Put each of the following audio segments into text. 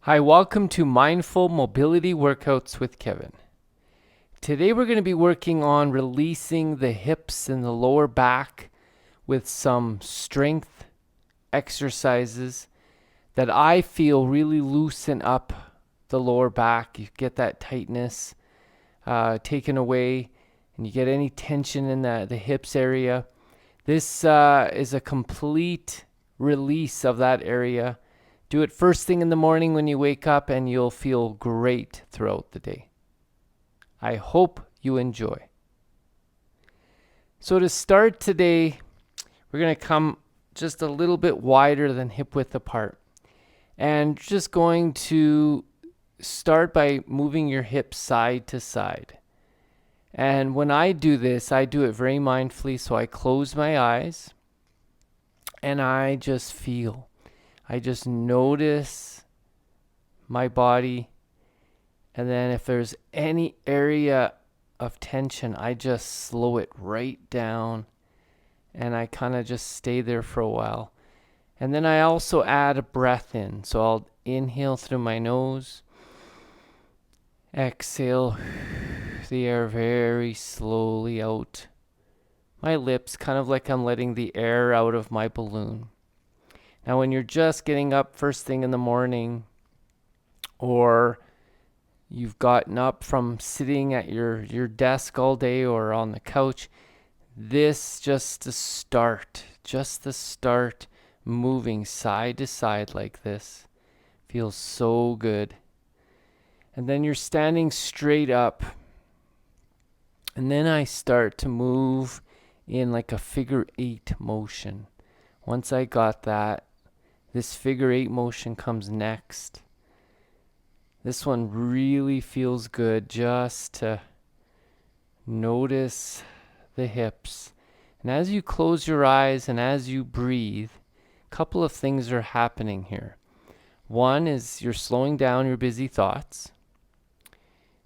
Hi, welcome to Mindful Mobility Workouts with Kevin. Today we're going to be working on releasing the hips and the lower back with some strength exercises that I feel really loosen up the lower back. You get that tightness taken away and you get any tension in the hips area. This is a complete release of that area. Do it first thing in the morning when you wake up, and you'll feel great throughout the day. I hope you enjoy. So to start today, we're going to come just a little bit wider than hip width apart. And just going to start by moving your hips side to side. And when I do this, I do it very mindfully. So I close my eyes and I just feel. I just notice my body, and then if there's any area of tension, I just slow it right down, and I kind of just stay there for a while. And then I also add a breath in. So I'll inhale through my nose, exhale the air very slowly out my lips, kind of like I'm letting the air out of my balloon. Now, when you're just getting up first thing in the morning, or you've gotten up from sitting at your desk all day or on the couch, this just the start moving side to side like this feels so good. And then you're standing straight up, and then I start to move in like a figure 8 motion. Once I got that, this figure 8 motion comes next. This one really feels good, just to notice the hips. And as you close your eyes and as you breathe, a couple of things are happening here. One is you're slowing down your busy thoughts,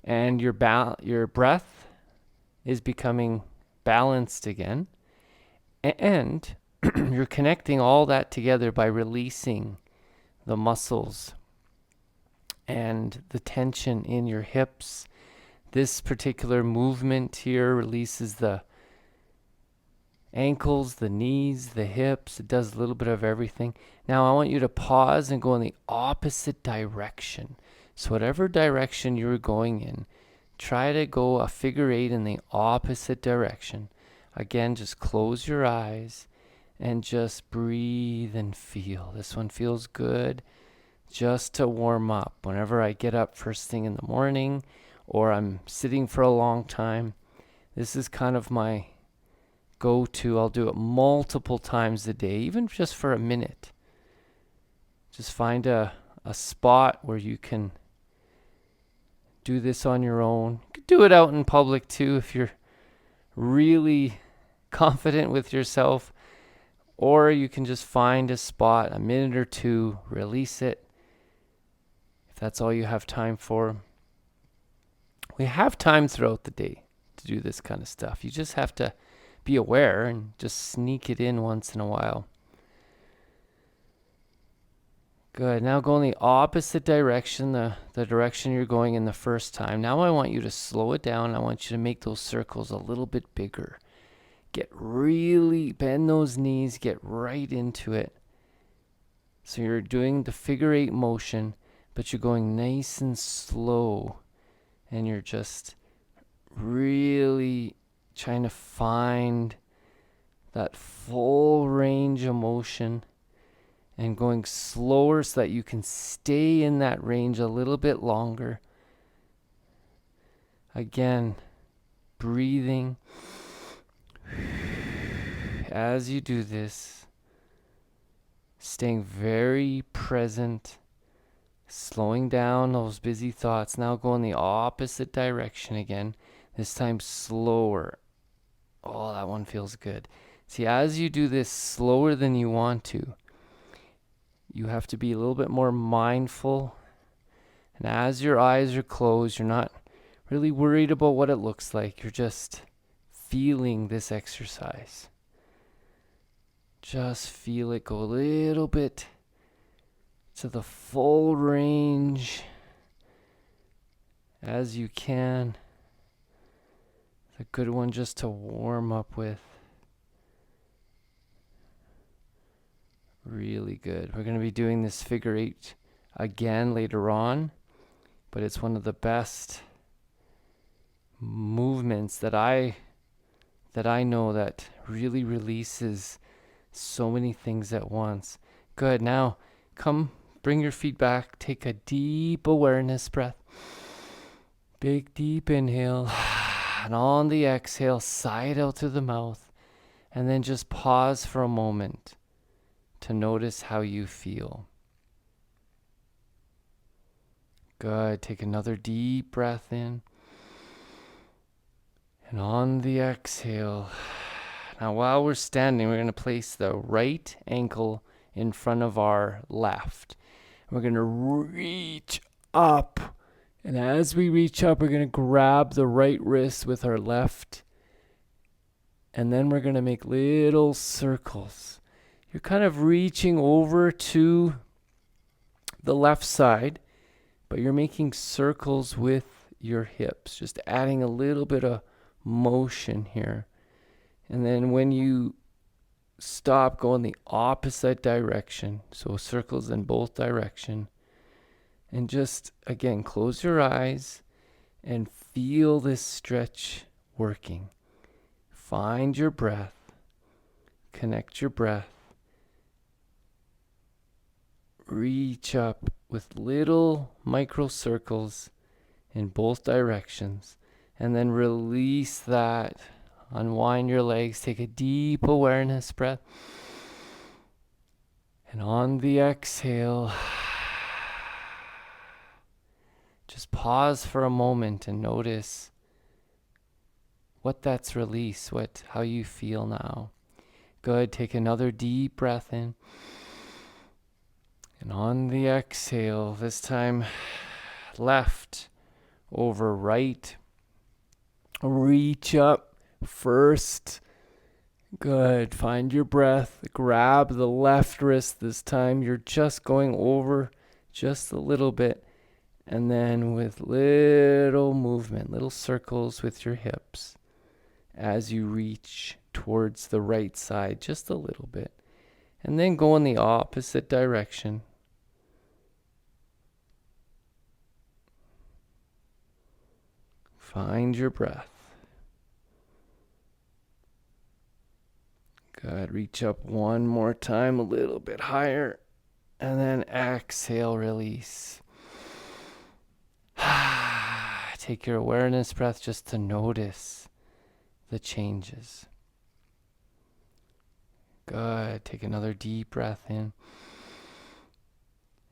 and your breath is becoming balanced again. And you're connecting all that together by releasing the muscles and the tension in your hips. This particular movement here releases the ankles, the knees, the hips. It does a little bit of everything. Now I want you to pause and go in the opposite direction. So whatever direction you're going in, try to go a figure 8 in the opposite direction. Again, just close your eyes and just breathe and feel. This one feels good. Just to warm up. Whenever I get up first thing in the morning, or I'm sitting for a long time, this is kind of my go-to. I'll do it multiple times a day, even just for a minute. Just find a spot where you can do this on your own. You could do it out in public too if you're really confident with yourself, or you can just find a spot, a minute or two, release it. That's all you have time for. We have time throughout the day to do this kind of stuff. You just have to be aware and just sneak it in once in a while. Good. Now go in the opposite direction, the direction you're going in the first time. Now I want you to slow it down. I want you to make those circles a little bit bigger. Bend those knees, get right into it. So you're doing the figure 8 motion, but you're going nice and slow, and you're just really trying to find that full range of motion and going slower so that you can stay in that range a little bit longer. Again, breathing. As you do this, staying very present, slowing down those busy thoughts. Now go in the opposite direction again, this time slower. Oh, that one feels good. See, as you do this slower than you want to, you have to be a little bit more mindful. And as your eyes are closed, you're not really worried about what it looks like. You're just feeling this exercise. Just feel it go a little bit to the full range as you can. It's a good one just to warm up with. Really good. We're going to be doing this figure 8 again later on, but it's one of the best movements that I know that really releases so many things at once. Good. Now, come bring your feet back. Take a deep awareness breath. Big deep inhale. And on the exhale, sigh it out through the mouth. And then just pause for a moment to notice how you feel. Good. Take another deep breath in. And on the exhale, now while we're standing, we're going to place the right ankle in front of our left. We're going to reach up. And as we reach up, we're going to grab the right wrist with our left. And then we're going to make little circles. You're kind of reaching over to the left side, but you're making circles with your hips, just adding a little bit of motion here. And then when you stop, go in the opposite direction. So circles in both directions. And just, again, close your eyes and feel this stretch working. Find your breath. Connect your breath. Reach up with little micro circles in both directions. And then release that. Unwind your legs. Take a deep awareness breath. And on the exhale, just pause for a moment and notice what that's released, how you feel now. Good. Take another deep breath in. And on the exhale, this time left over right. Reach up first. Good. Find your breath. Grab the left wrist this time. You're just going over just a little bit. And then with little movement, little circles with your hips as you reach towards the right side just a little bit. And then go in the opposite direction. Find your breath. Good. Reach up one more time, a little bit higher. And then exhale, release. Take your awareness breath just to notice the changes. Good. Take another deep breath in.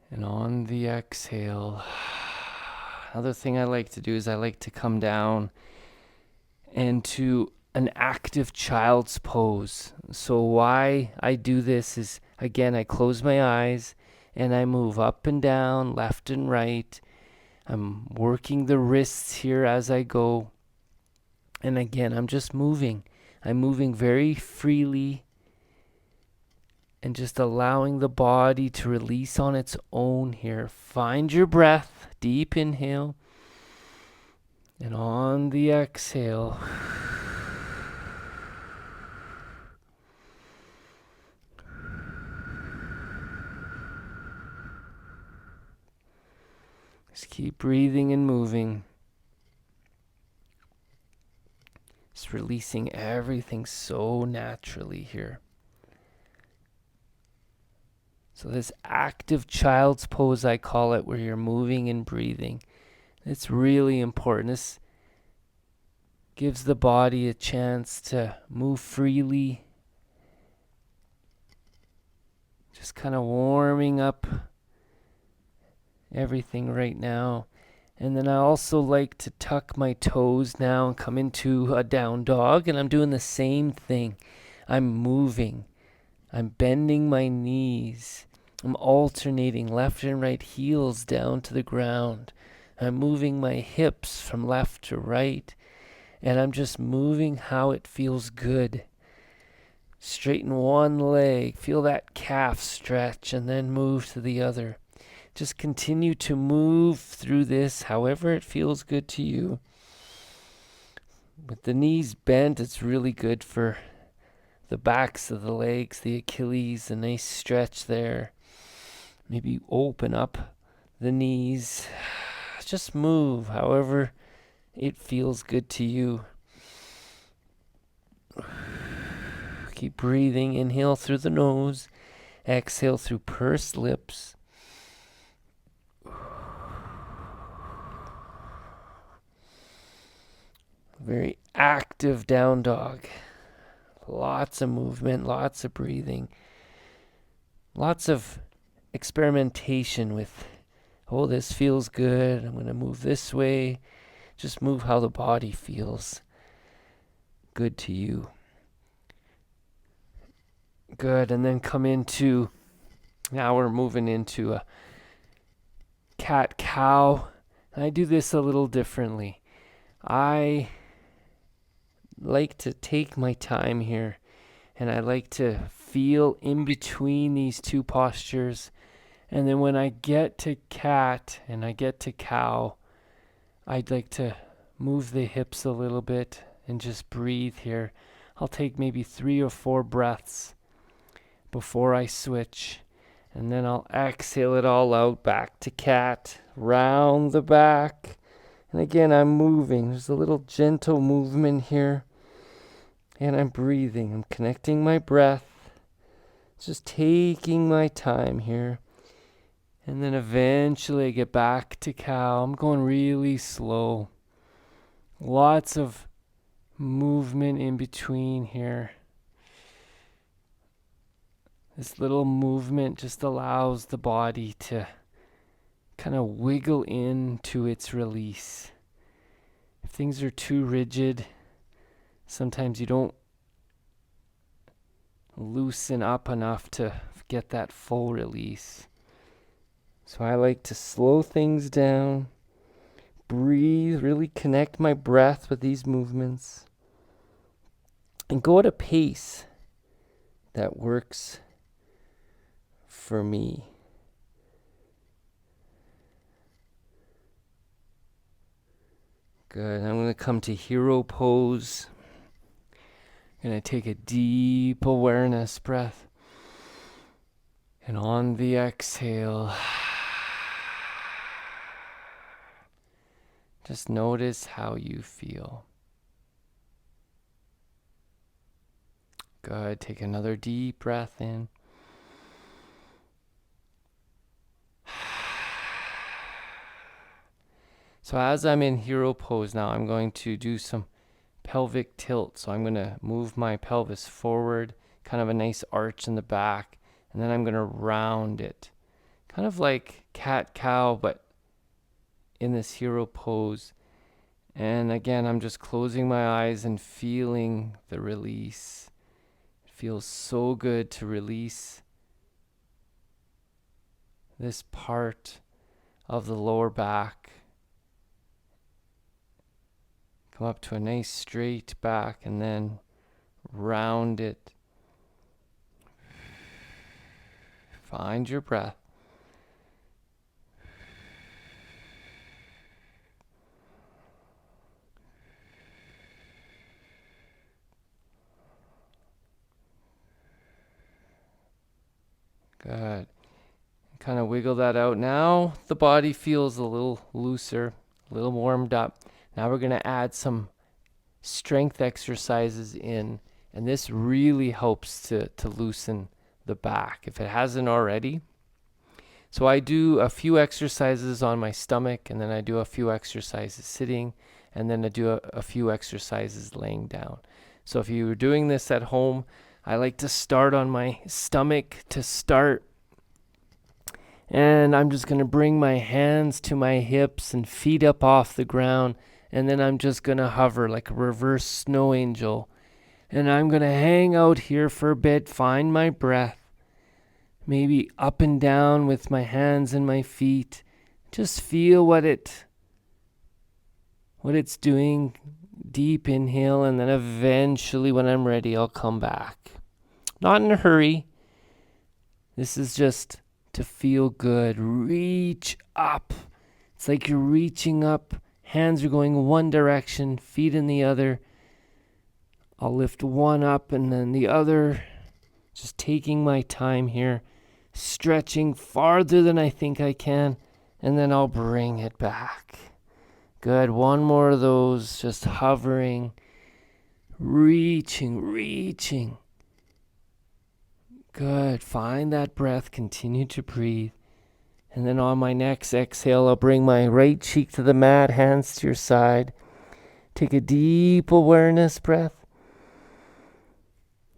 And on the exhale, another thing I like to do is I like to come down into an active child's pose. So why I do this is, again, I close my eyes and I move up and down, left and right. I'm working the wrists here as I go. And again, I'm just moving. I'm moving very freely and just allowing the body to release on its own here. Find your breath. Deep inhale. And on the exhale, just keep breathing and moving. Just releasing everything so naturally here. So this active child's pose, I call it, where you're moving and breathing. It's really important. This gives the body a chance to move freely. Just kind of warming up everything right now. And then I also like to tuck my toes now and come into a down dog. And I'm doing the same thing. I'm moving. I'm bending my knees. I'm alternating left and right heels down to the ground. I'm moving my hips from left to right. And I'm just moving how it feels good. Straighten one leg. Feel that calf stretch and then move to the other. Just continue to move through this however it feels good to you. With the knees bent, it's really good for the backs of the legs, the Achilles, a nice stretch there. Maybe open up the knees. Just move however it feels good to you. Keep breathing. Inhale through the nose. Exhale through pursed lips. Very active down dog. Lots of movement, lots of breathing. Lots of experimentation with, oh, this feels good. I'm going to move this way. Just move how the body feels good to you. Good. And then come into, now we're moving into a cat-cow. I do this a little differently. I like to take my time here, and I like to feel in between these two postures. And then when I get to cat and I get to cow, I'd like to move the hips a little bit and just breathe here. I'll take maybe 3 or 4 breaths before I switch, and then I'll exhale it all out back to cat, round the back. And again, I'm moving. There's a little gentle movement here. And I'm breathing. I'm connecting my breath. Just taking my time here. And then eventually I get back to cow. I'm going really slow. Lots of movement in between here. This little movement just allows the body to kind of wiggle into its release. If things are too rigid, sometimes you don't loosen up enough to get that full release. So I like to slow things down, breathe, really connect my breath with these movements, and go at a pace that works for me. Good. I'm going to come to hero pose. I'm going to take a deep awareness breath. And on the exhale, just notice how you feel. Good. Take another deep breath in. So as I'm in hero pose now, I'm going to do some pelvic tilt. So I'm going to move my pelvis forward, kind of a nice arch in the back, and then I'm going to round it. Kind of like cat-cow, but in this hero pose. And again, I'm just closing my eyes and feeling the release. It feels so good to release this part of the lower back. Come up to a nice straight back and then round it. Find your breath. Good. Kind of wiggle that out. Now the body feels a little looser, a little warmed up. Now we're going to add some strength exercises in, and this really helps to loosen the back if it hasn't already. So I do a few exercises on my stomach, and then I do a few exercises sitting, and then I do a few exercises laying down. So if you were doing this at home, I like to start on my stomach to start. And I'm just going to bring my hands to my hips and feet up off the ground. And then I'm just going to hover like a reverse snow angel. And I'm going to hang out here for a bit, find my breath. Maybe up and down with my hands and my feet. Just feel what it's doing. Deep inhale, and then eventually when I'm ready, I'll come back. Not in a hurry. This is just to feel good. Reach up. It's like you're reaching up. Hands are going one direction, feet in the other. I'll lift one up and then the other. Just taking my time here. Stretching farther than I think I can. And then I'll bring it back. Good. One more of those. Just hovering. Reaching. Good. Find that breath. Continue to breathe. And then on my next exhale, I'll bring my right cheek to the mat, hands to your side. Take a deep awareness breath.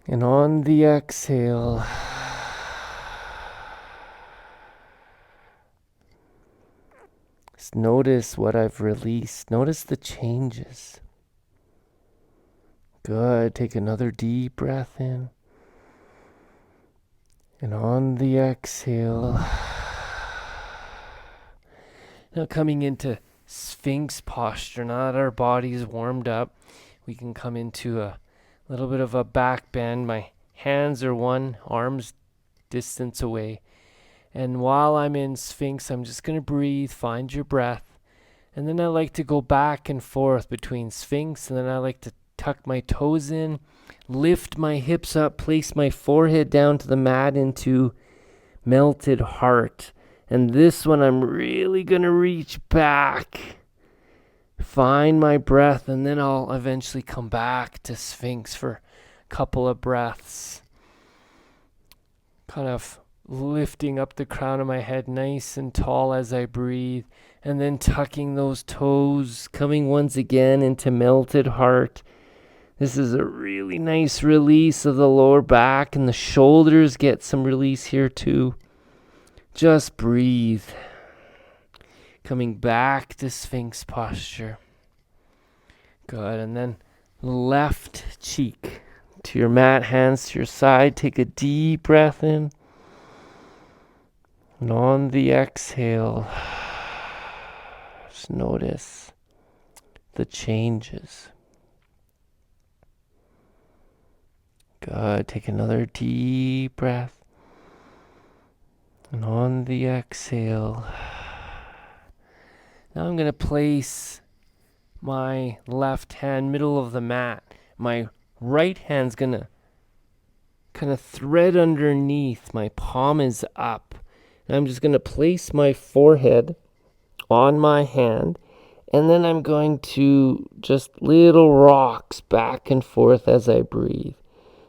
And on the exhale, just notice what I've released. Notice the changes. Good. Take another deep breath in. And on the exhale, now coming into Sphinx posture. Now that our body is warmed up, we can come into a little bit of a back bend. My hands are one arm's distance away. And while I'm in Sphinx, I'm just going to breathe, find your breath. And then I like to go back and forth between Sphinx, and then I like to tuck my toes in, lift my hips up, place my forehead down to the mat into melted heart. And this one, I'm really going to reach back, find my breath, and then I'll eventually come back to Sphinx for a couple of breaths. Kind of lifting up the crown of my head nice and tall as I breathe, and then tucking those toes, coming once again into melted heart. This is a really nice release of the lower back, and the shoulders get some release here too. Just breathe. Coming back to Sphinx posture. Good. And then left cheek to your mat, hands to your side. Take a deep breath in. And on the exhale, just notice the changes. Good. Take another deep breath. And on the exhale, now I'm going to place my left hand middle of the mat. My right hand's going to kind of thread underneath. My palm is up. And I'm just going to place my forehead on my hand. And then I'm going to just little rocks back and forth as I breathe.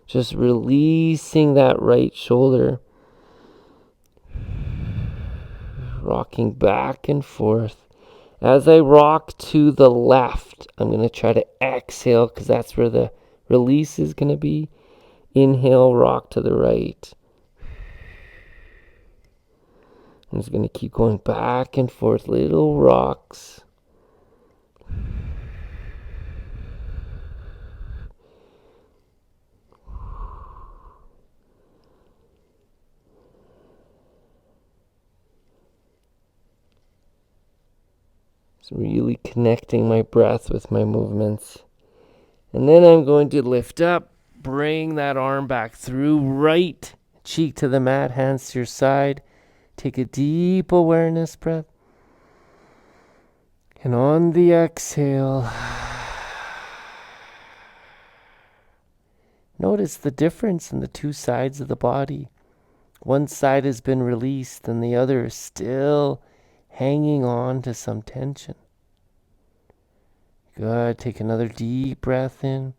Just releasing that right shoulder. Rocking back and forth. As I rock to the left, I'm going to try to exhale because that's where the release is going to be. Inhale, rock to the right. I'm just going to keep going back and forth, little rocks. Really connecting my breath with my movements. And then I'm going to lift up, bring that arm back through, right cheek to the mat, hands to your side. Take a deep awareness breath. And on the exhale, notice the difference in the two sides of the body. One side has been released and the other is still hanging on to some tension. Good. Take another deep breath in.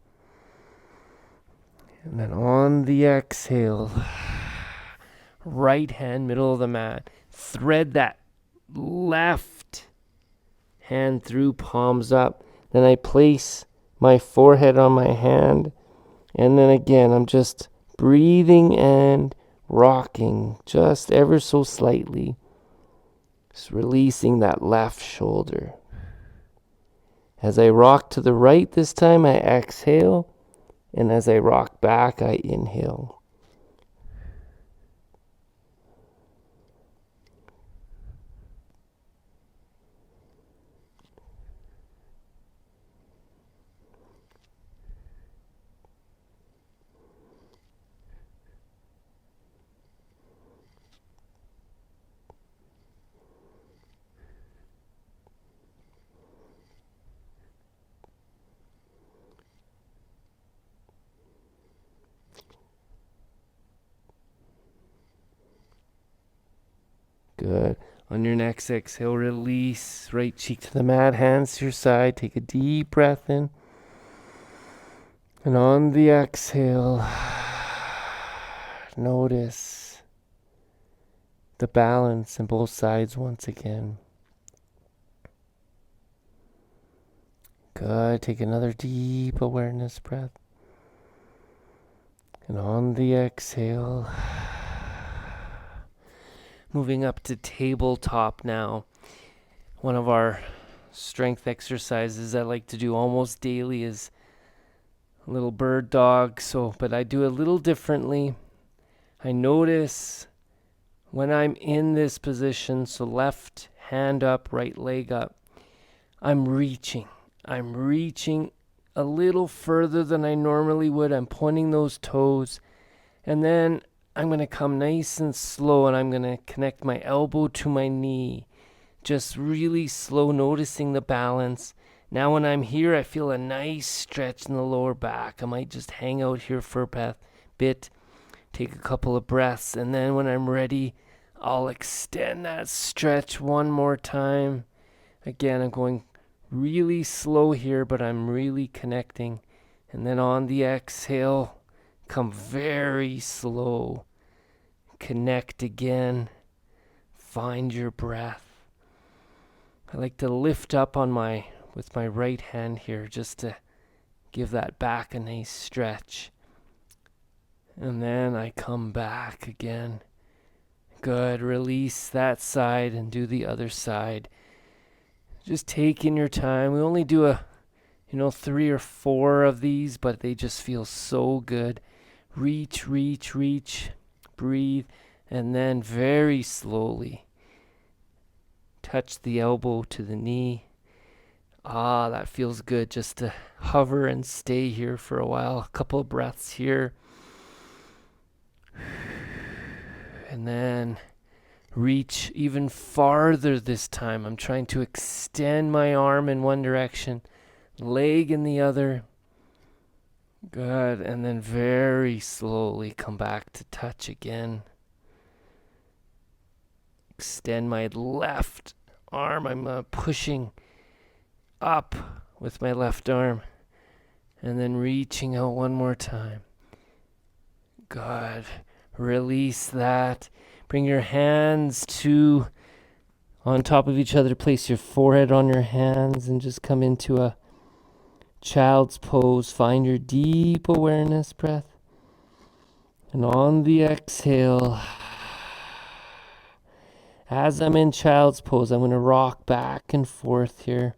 And then on the exhale, right hand middle of the mat. Thread that left hand through, palms up. Then I place my forehead on my hand. And then again, I'm just breathing and rocking just ever so slightly. Just releasing that left shoulder. As I rock to the right this time, I exhale. And as I rock back, I inhale. Good. On your next exhale, release. Right cheek to the mat, hands to your side. Take a deep breath in. And on the exhale, notice the balance in both sides once again. Good. Take another deep awareness breath. And on the exhale, moving up to tabletop now. One of our strength exercises I like to do almost daily is a little bird dog. But I do it a little differently. I notice when I'm in this position, so left hand up, right leg up, I'm reaching. I'm reaching a little further than I normally would. I'm pointing those toes. And then I'm going to come nice and slow, and I'm going to connect my elbow to my knee. Just really slow, noticing the balance. Now when I'm here, I feel a nice stretch in the lower back. I might just hang out here for a bit, take a couple of breaths, and then when I'm ready, I'll extend that stretch one more time. Again, I'm going really slow here, but I'm really connecting. And then on the exhale, come very slow. Connect again. Find your breath. I like to lift up with my right hand here just to give that back a nice stretch. And then I come back again. Good. Release that side and do the other side. Just taking your time. We only do 3 or 4 of these, but they just feel so good. Reach, reach, reach. Breathe. And then very slowly touch the elbow to the knee. That feels good, just to hover and stay here for a while. A couple of breaths here. And then reach even farther this time. I'm trying to extend my arm in one direction, leg in the other. Good. And then very slowly come back to touch again. Extend my left arm. I'm pushing up with my left arm. And then reaching out one more time. Good. Release that. Bring your hands on top of each other. Place your forehead on your hands and just come into a child's pose. Find your deep awareness breath. And on the exhale, as I'm in child's pose, I'm going to rock back and forth here.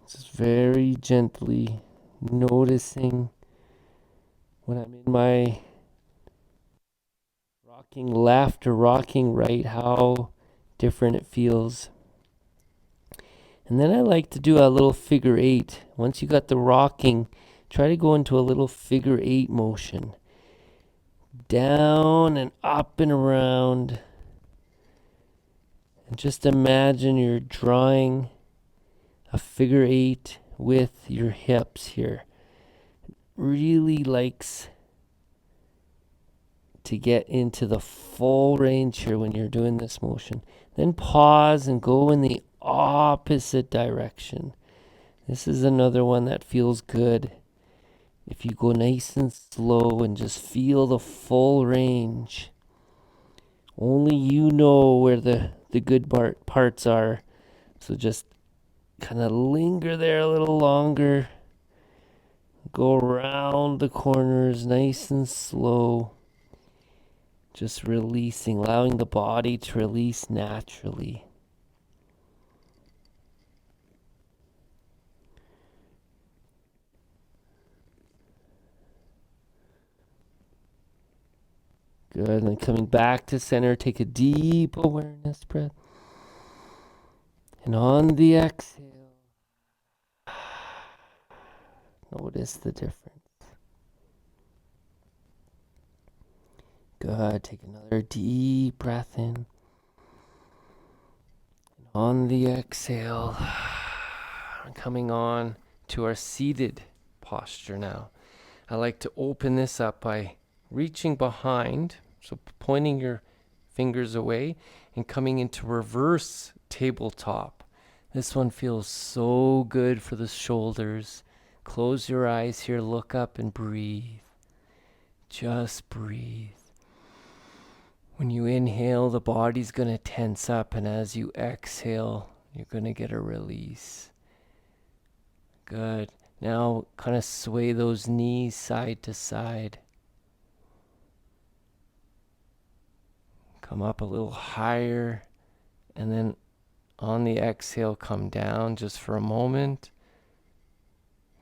Just very gently noticing when I'm in my rocking left or rocking right, how different it feels. And then I like to do a little figure 8. Once you got the rocking, try to go into a little figure 8 motion. Down and up and around. And just imagine you're drawing a figure 8 with your hips here. Really likes to get into the full range here when you're doing this motion. Then pause and go in the opposite direction. This is another one that feels good. If you go nice and slow and just feel the full range. Only you know where the good parts are. So just kind of linger there a little longer. Go around the corners nice and slow. Just releasing, allowing the body to release naturally. Good. And then coming back to center, take a deep awareness breath. And on the exhale, notice the difference. Good. Take another deep breath in. And on the exhale, coming on to our seated posture now. I like to open this up by reaching behind, so pointing your fingers away and coming into reverse tabletop. This one feels so good for the shoulders. Close your eyes here, look up and breathe. Just breathe. When you inhale, the body's going to tense up, and as you exhale, you're going to get a release. Good. Now kind of sway those knees side to side. Come up a little higher, and then on the exhale, come down just for a moment.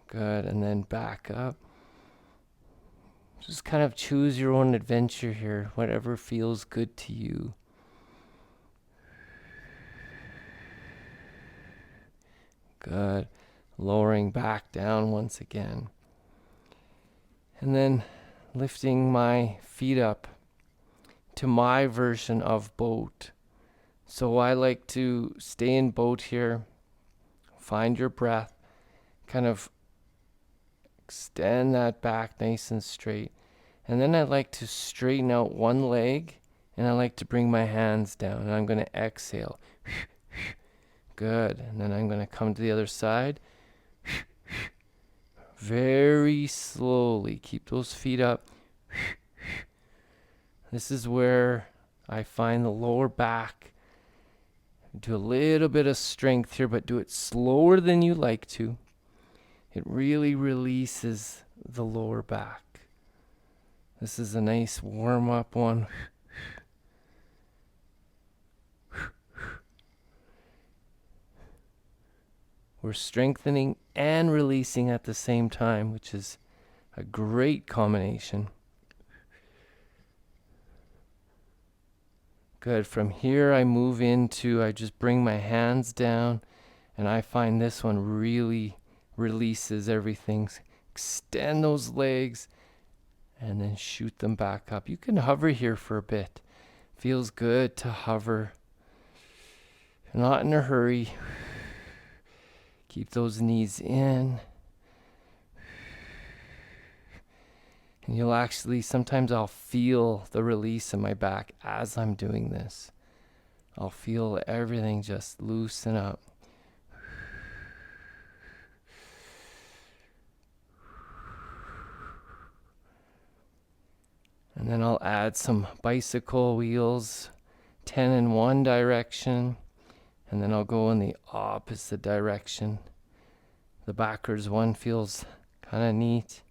Good, and then back up. Just kind of choose your own adventure here, whatever feels good to you. Good. Lowering back down once again. And then lifting my feet up to my version of boat. So I like to stay in boat here. Find your breath. Kind of extend that back nice and straight. And then I like to straighten out one leg, and I like to bring my hands down. And I'm going to exhale. Good. And then I'm going to come to the other side. Very slowly. Keep those feet up. This is where I find the lower back. Do a little bit of strength here, but do it slower than you like to. It really releases the lower back. This is a nice warm-up one. We're strengthening and releasing at the same time, which is a great combination. Good. From here, I move into, I just bring my hands down, and I find this one really releases everything. Extend those legs, and then shoot them back up. You can hover here for a bit. Feels good to hover. Not in a hurry. Keep those knees in. And you'll actually, sometimes I'll feel the release in my back as I'm doing this. I'll feel everything just loosen up. And then I'll add some bicycle wheels, 10 in one direction, and then I'll go in the opposite direction. The backwards one feels kind of neat.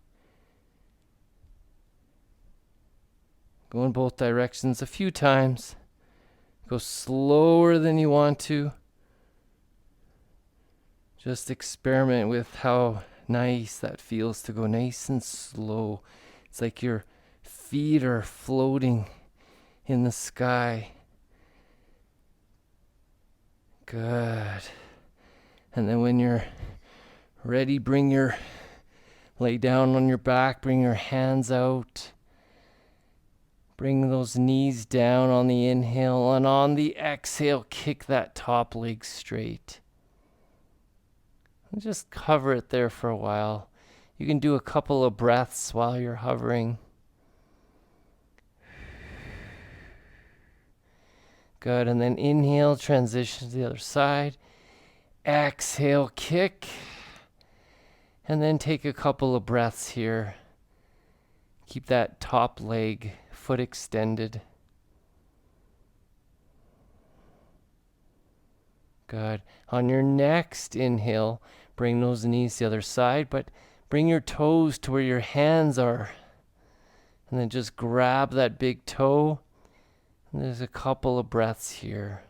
Go in both directions a few times. Go slower than you want to. Just experiment with how nice that feels to go nice and slow. It's like your feet are floating in the sky. Good. And then when you're ready, lay down on your back, bring your hands out. Bring those knees down on the inhale, and on the exhale, kick that top leg straight. And just hover it there for a while. You can do a couple of breaths while you're hovering. Good, and then inhale, transition to the other side. Exhale, kick. And then take a couple of breaths here. Keep that top leg, foot extended. Good. On your next inhale, bring those knees to the other side, but bring your toes to where your hands are. And then just grab that big toe. And there's a couple of breaths here.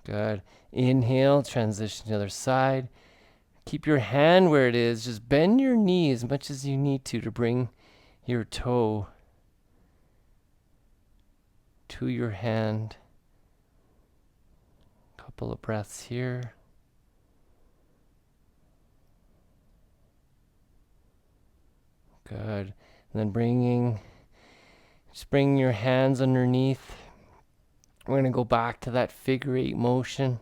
Good. Inhale, transition to the other side. Keep your hand where it is. Just bend your knee as much as you need to bring your toe to your hand. Couple of breaths here. Good. And then bring your hands underneath. We're going to go back to that figure 8 motion.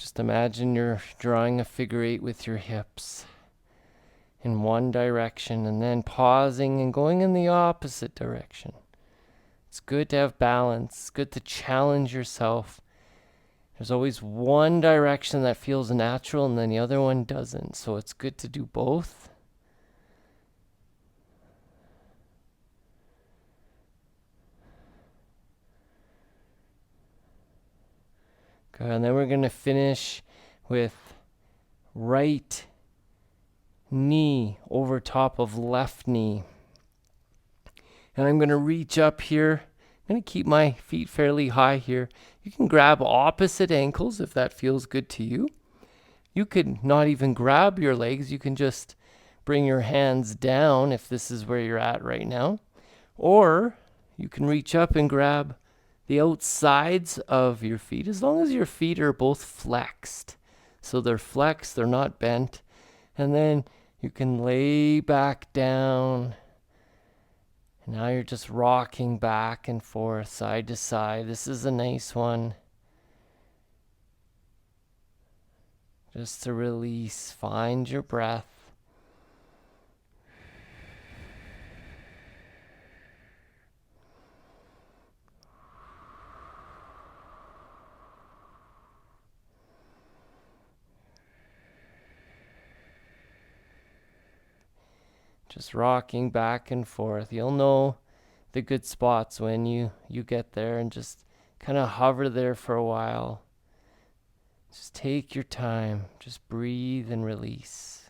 Just imagine you're drawing a figure 8 with your hips in one direction and then pausing and going in the opposite direction. It's good to have balance. It's good to challenge yourself. There's always one direction that feels natural and then the other one doesn't. So it's good to do both. Good. And then we're going to finish with right knee over top of left knee. And I'm going to reach up here. I'm going to keep my feet fairly high here. You can grab opposite ankles if that feels good to you. You could not even grab your legs. You can just bring your hands down if this is where you're at right now. Or you can reach up and grab the outsides of your feet, as long as your feet are both flexed. So they're flexed, they're not bent. And then you can lay back down. And now you're just rocking back and forth, side to side. This is a nice one. Just to release, find your breath. Just rocking back and forth. You'll know the good spots when you get there, and just kind of hover there for a while. Just take your time. Just breathe and release.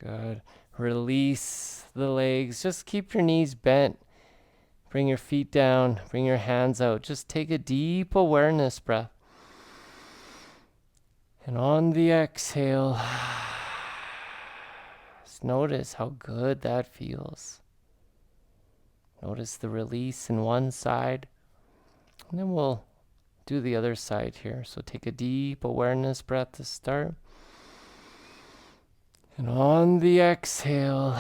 Good. Release the legs. Just keep your knees bent. Bring your feet down. Bring your hands out. Just take a deep awareness breath. And on the exhale, just notice how good that feels. Notice the release in one side. And then we'll do the other side here. So take a deep awareness breath to start. And on the exhale,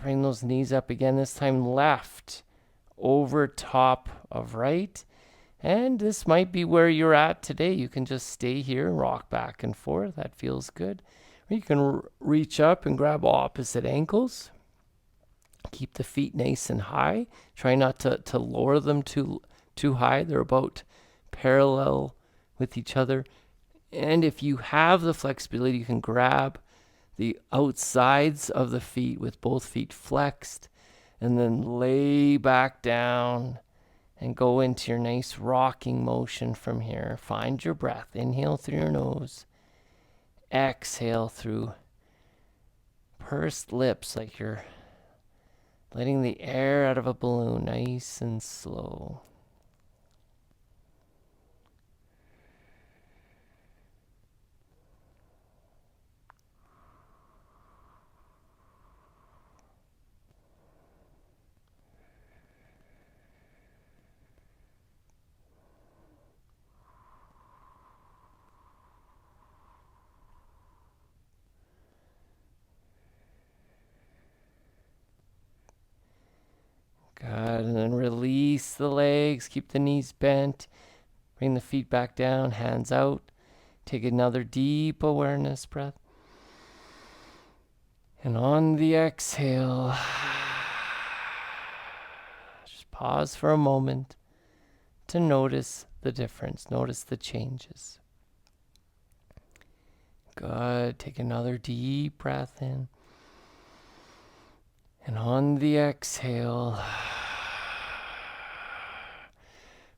bring those knees up again, this time left over top of right. And this might be where you're at today. You can just stay here and rock back and forth. That feels good. Or you can reach up and grab opposite ankles. Keep the feet nice and high. Try not to lower them too high. They're about parallel with each other. And if you have the flexibility, you can grab the outsides of the feet with both feet flexed, and then lay back down and go into your nice rocking motion from here. Find your breath. Inhale through your nose. Exhale through pursed lips, like you're letting the air out of a balloon, nice and slow. Good. And then release the legs. Keep the knees bent. Bring the feet back down, hands out. Take another deep awareness breath. And on the exhale, just pause for a moment to notice the difference. Notice the changes. Good. Take another deep breath in. And on the exhale,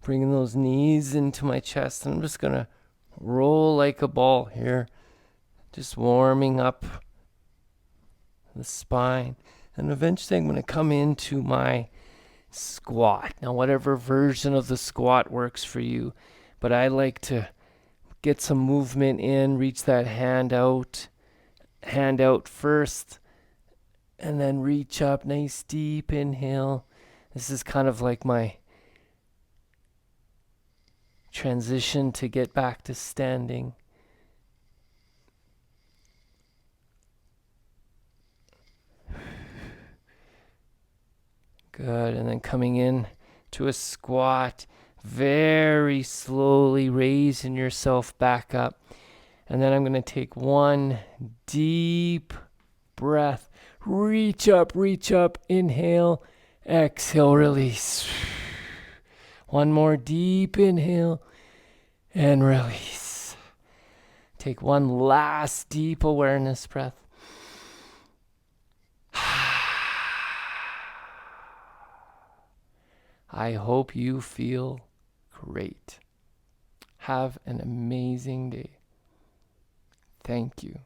bringing those knees into my chest. And I'm just going to roll like a ball here. Just warming up the spine. And eventually I'm going to come into my squat. Now, whatever version of the squat works for you. But I like to get some movement in, reach that hand out first. And then reach up, nice deep inhale. This is kind of like my transition to get back to standing. Good. And then coming in to a squat, very slowly raising yourself back up. And then I'm going to take one deep breath. Reach up, inhale, exhale, release. One more deep inhale and release. Take one last deep awareness breath. I hope you feel great. Have an amazing day. Thank you.